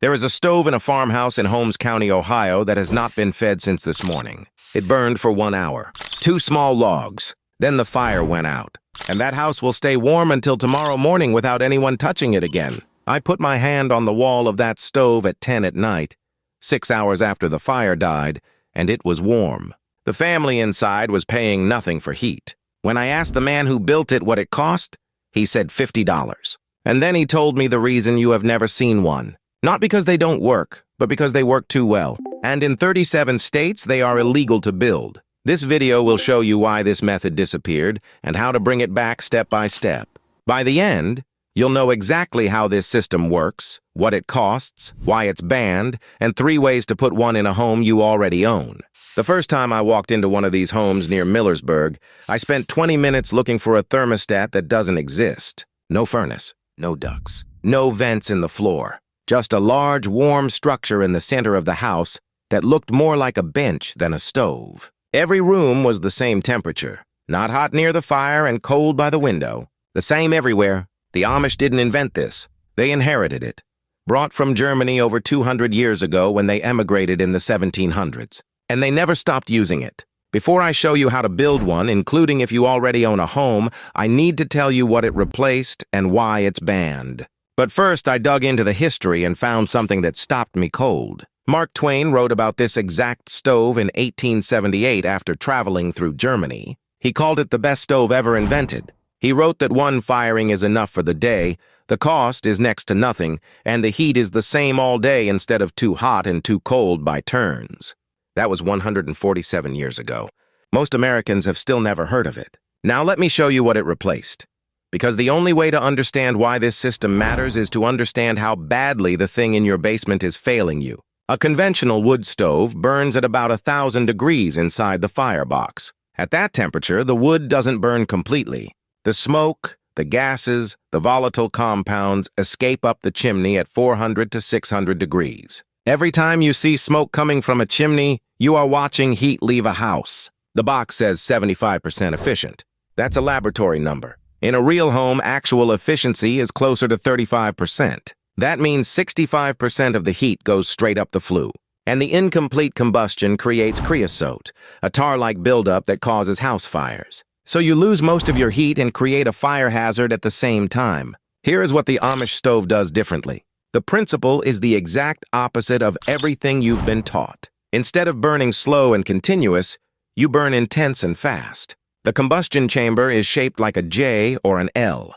There is a stove in a farmhouse in Holmes County, Ohio that has not been fed since this morning. It burned for 1 hour. 2 small logs. Then the fire went out. And that house will stay warm until tomorrow morning without anyone touching it again. I put my hand on the wall of that stove at 10 at night, 6 hours after the fire died, and it was warm. The family inside was paying nothing for heat. When I asked the man who built it what it cost, he said $50. And then he told me the reason you have never seen one. Not because they don't work, but because they work too well. And in 37 states, they are illegal to build. This video will show you why this method disappeared and how to bring it back step by step. By the end, you'll know exactly how this system works, what it costs, why it's banned, and 3 ways to put one in a home you already own. The first time I walked into one of these homes near Millersburg, I spent 20 minutes looking for a thermostat that doesn't exist. No furnace, no ducts, no vents in the floor. Just a large, warm structure in the center of the house that looked more like a bench than a stove. Every room was the same temperature, not hot near the fire and cold by the window. The same everywhere. The Amish didn't invent this. They inherited it. Brought from Germany over 200 years ago when they emigrated in the 1700s. And they never stopped using it. Before I show you how to build one, including if you already own a home, I need to tell you what it replaced and why it's banned. But first, I dug into the history and found something that stopped me cold. Mark Twain wrote about this exact stove in 1878 after traveling through Germany. He called it the best stove ever invented. He wrote that one firing is enough for the day, the cost is next to nothing, and the heat is the same all day instead of too hot and too cold by turns. That was 147 years ago. Most Americans have still never heard of it. Now let me show you what it replaced. Because the only way to understand why this system matters is to understand how badly the thing in your basement is failing you. A conventional wood stove burns at about 1,000 degrees inside the firebox. At that temperature, the wood doesn't burn completely. The smoke, the gases, the volatile compounds escape up the chimney at 400 to 600 degrees. Every time you see smoke coming from a chimney, you are watching heat leave a house. The box says 75% efficient. That's a laboratory number. In a real home, actual efficiency is closer to 35%. That means 65% of the heat goes straight up the flue. And the incomplete combustion creates creosote, a tar-like buildup that causes house fires. So you lose most of your heat and create a fire hazard at the same time. Here is what the Amish stove does differently. The principle is the exact opposite of everything you've been taught. Instead of burning slow and continuous, you burn intense and fast. The combustion chamber is shaped like a J or an L.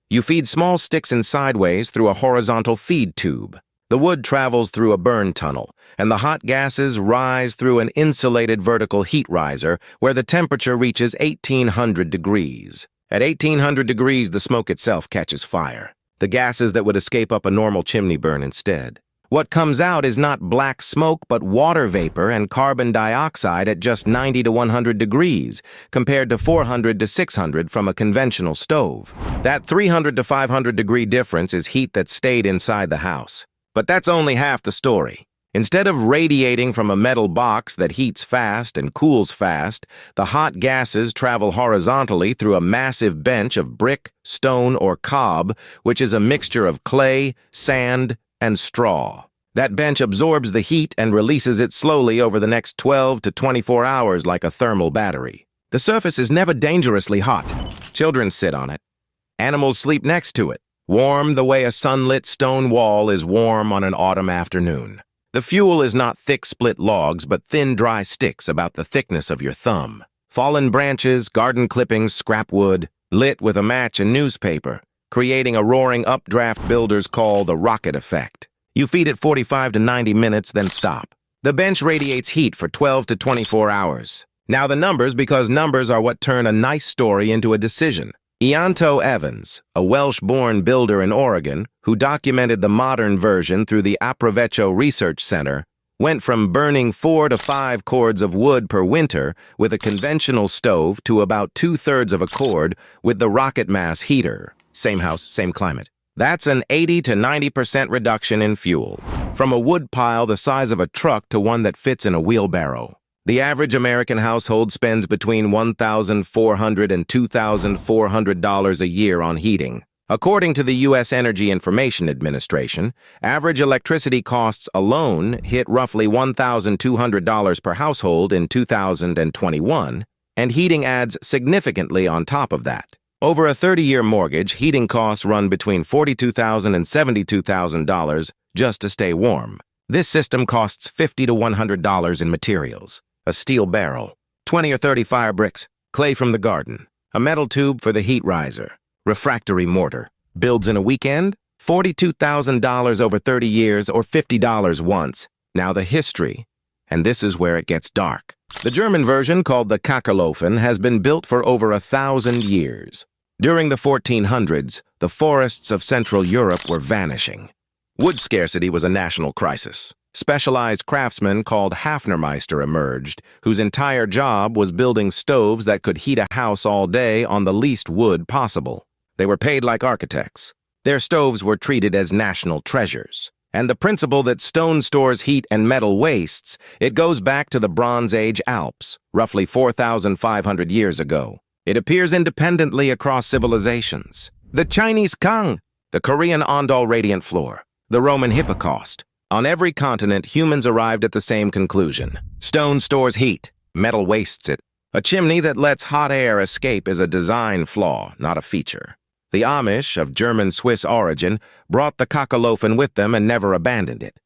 You feed small sticks in sideways through a horizontal feed tube. The wood travels through a burn tunnel, and the hot gases rise through an insulated vertical heat riser where the temperature reaches 1,800 degrees. At 1,800 degrees, the smoke itself catches fire. The gases that would escape up a normal chimney burn instead. What comes out is not black smoke, but water vapor and carbon dioxide at just 90 to 100 degrees, compared to 400 to 600 from a conventional stove. That 300 to 500 degree difference is heat that stayed inside the house. But that's only half the story. Instead of radiating from a metal box that heats fast and cools fast, the hot gases travel horizontally through a massive bench of brick, stone, or cob, which is a mixture of clay, sand, and straw. That bench absorbs the heat and releases it slowly over the next 12 to 24 hours like a thermal battery. The surface is never dangerously hot. Children sit on it. Animals sleep next to it, warm the way a sunlit stone wall is warm on an autumn afternoon. The fuel is not thick split logs, but thin dry sticks about the thickness of your thumb. Fallen branches, garden clippings, scrap wood, lit with a match and newspaper, creating a roaring updraft builders call the rocket effect. You feed it 45 to 90 minutes, then stop. The bench radiates heat for 12 to 24 hours. Now the numbers, because numbers are what turn a nice story into a decision. Ianto Evans, a Welsh-born builder in Oregon, who documented the modern version through the Aprovecho Research Center, went from burning 4 to 5 cords of wood per winter with a conventional stove to about 2/3 of a cord with the rocket mass heater. Same house, same climate. That's an 80 to 90% reduction in fuel. From a wood pile the size of a truck to one that fits in a wheelbarrow. The average American household spends between $1,400 and $2,400 a year on heating. According to the U.S. Energy Information Administration, average electricity costs alone hit roughly $1,200 per household in 2021, and heating adds significantly on top of that. Over a 30-year mortgage, heating costs run between $42,000 and $72,000 just to stay warm. This system costs $50 to $100 in materials: a steel barrel, 20 or 30 fire bricks, clay from the garden, a metal tube for the heat riser, refractory mortar. Builds in a weekend? $42,000 over 30 years, or $50 once. Now the history, and this is where it gets dark. The German version, called the Kachelofen, has been built for over 1,000 years. During the 1400s, the forests of Central Europe were vanishing. Wood scarcity was a national crisis. Specialized craftsmen called Hafnermeister emerged, whose entire job was building stoves that could heat a house all day on the least wood possible. They were paid like architects. Their stoves were treated as national treasures. And the principle that stone stores heat and metal wastes, it goes back to the Bronze Age Alps, roughly 4,500 years ago. It appears independently across civilizations. The Chinese Kang, the Korean Ondol radiant floor, the Roman Hippocaust. On every continent, humans arrived at the same conclusion. Stone stores heat, metal wastes it. A chimney that lets hot air escape is a design flaw, not a feature. The Amish, of German-Swiss origin, brought the Kachelofen with them and never abandoned it.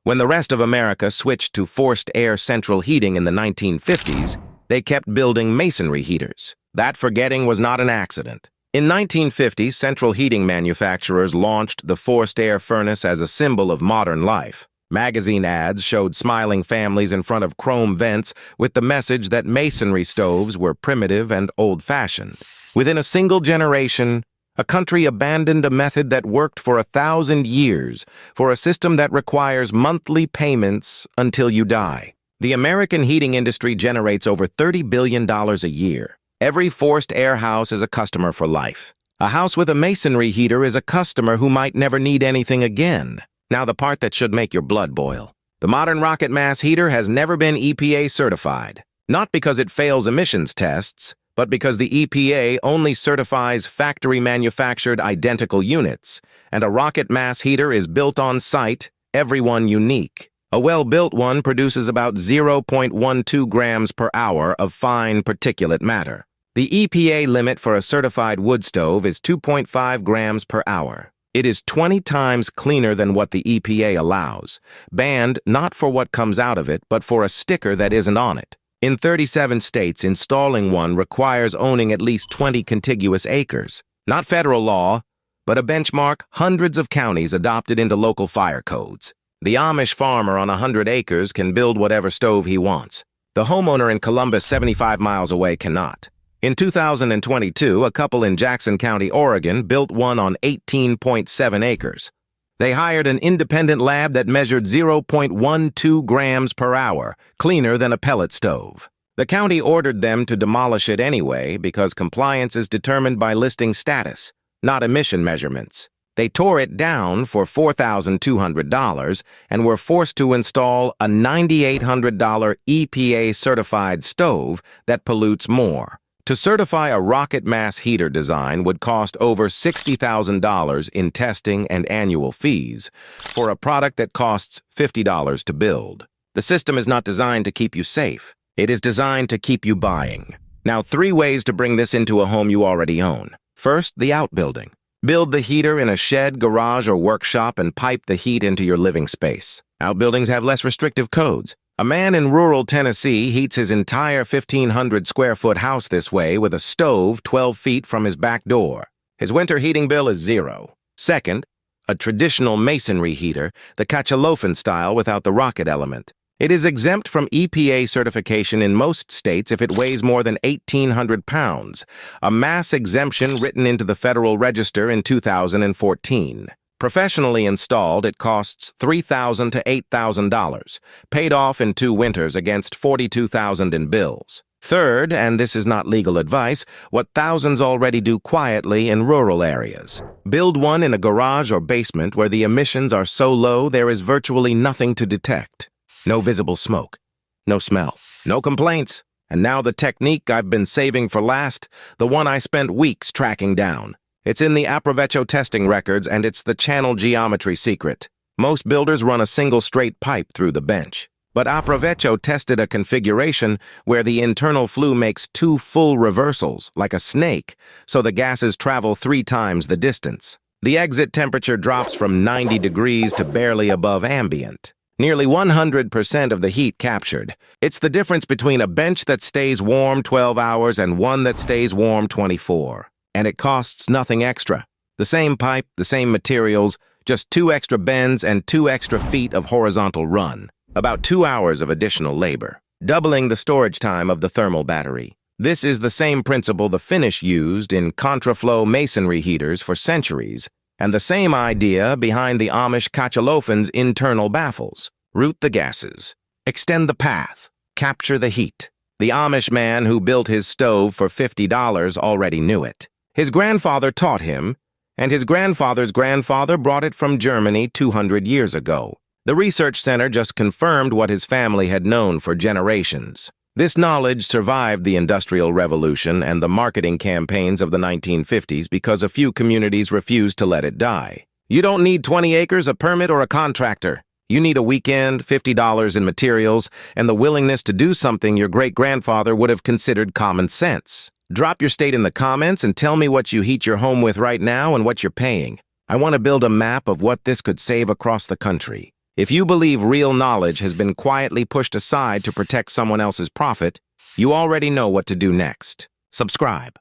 When the rest of America switched to forced air central heating in the 1950s, they kept building masonry heaters. That forgetting was not an accident. In 1950, central heating manufacturers launched the forced air furnace as a symbol of modern life. Magazine ads showed smiling families in front of chrome vents with the message that masonry stoves were primitive and old-fashioned. Within a single generation, a country abandoned a method that worked for 1,000 years for a system that requires monthly payments until you die. The American heating industry generates over $30 billion a year. Every forced air house is a customer for life. A house with a masonry heater is a customer who might never need anything again. Now the part that should make your blood boil. The modern rocket mass heater has never been EPA certified. Not because it fails emissions tests, but because the EPA only certifies factory-manufactured identical units, and a rocket mass heater is built on site, every one unique. A well-built one produces about 0.12 grams per hour of fine particulate matter. The EPA limit for a certified wood stove is 2.5 grams per hour. It is 20 times cleaner than what the EPA allows, banned not for what comes out of it, but for a sticker that isn't on it. In 37 states, installing one requires owning at least 20 contiguous acres. Not federal law, but a benchmark hundreds of counties adopted into local fire codes. The Amish farmer on 100 acres can build whatever stove he wants. The homeowner in Columbus, 75 miles away, cannot. In 2022, a couple in Jackson County, Oregon, built one on 18.7 acres. They hired an independent lab that measured 0.12 grams per hour, cleaner than a pellet stove. The county ordered them to demolish it anyway because compliance is determined by listing status, not emission measurements. They tore it down for $4,200 and were forced to install a $9,800 EPA-certified stove that pollutes more. To certify a rocket mass heater design would cost over $60,000 in testing and annual fees for a product that costs $50 to build. The system is not designed to keep you safe. It is designed to keep you buying. Now, 3 ways to bring this into a home you already own. First, the outbuilding. Build the heater in a shed, garage, or workshop and pipe the heat into your living space. Outbuildings have less restrictive codes. A man in rural Tennessee heats his entire 1,500-square-foot house this way with a stove 12 feet from his back door. His winter heating bill is 0. Second, a traditional masonry heater, the Kachelofen style without the rocket element. It is exempt from EPA certification in most states if it weighs more than 1,800 pounds, a mass exemption written into the Federal Register in 2014. Professionally installed, it costs $3,000 to $8,000, paid off in 2 winters against $42,000 in bills. Third, and this is not legal advice, what thousands already do quietly in rural areas. Build one in a garage or basement where the emissions are so low there is virtually nothing to detect. No visible smoke, no smell, no complaints. And now the technique I've been saving for last, the one I spent weeks tracking down. It's in the Aprovecho testing records, and it's the channel geometry secret. Most builders run a single straight pipe through the bench. But Aprovecho tested a configuration where the internal flue makes 2 full reversals, like a snake, so the gases travel 3 times the distance. The exit temperature drops from 90 degrees to barely above ambient. Nearly 100% of the heat captured. It's the difference between a bench that stays warm 12 hours and one that stays warm 24. And it costs nothing extra. The same pipe, the same materials, just 2 extra bends and 2 extra feet of horizontal run. About 2 hours of additional labor, doubling the storage time of the thermal battery. This is the same principle the Finnish used in contraflow masonry heaters for centuries, and the same idea behind the Amish Kachelofen internal baffles. Route the gases, extend the path, capture the heat. The Amish man who built his stove for $50 already knew it. His grandfather taught him, and his grandfather's grandfather brought it from Germany 200 years ago. The research center just confirmed what his family had known for generations. This knowledge survived the Industrial Revolution and the marketing campaigns of the 1950s because a few communities refused to let it die. You don't need 20 acres, a permit, or a contractor. You need a weekend, $50 in materials, and the willingness to do something your great-grandfather would have considered common sense. Drop your state in the comments and tell me what you heat your home with right now and what you're paying. I want to build a map of what this could save across the country. If you believe real knowledge has been quietly pushed aside to protect someone else's profit, you already know what to do next. Subscribe.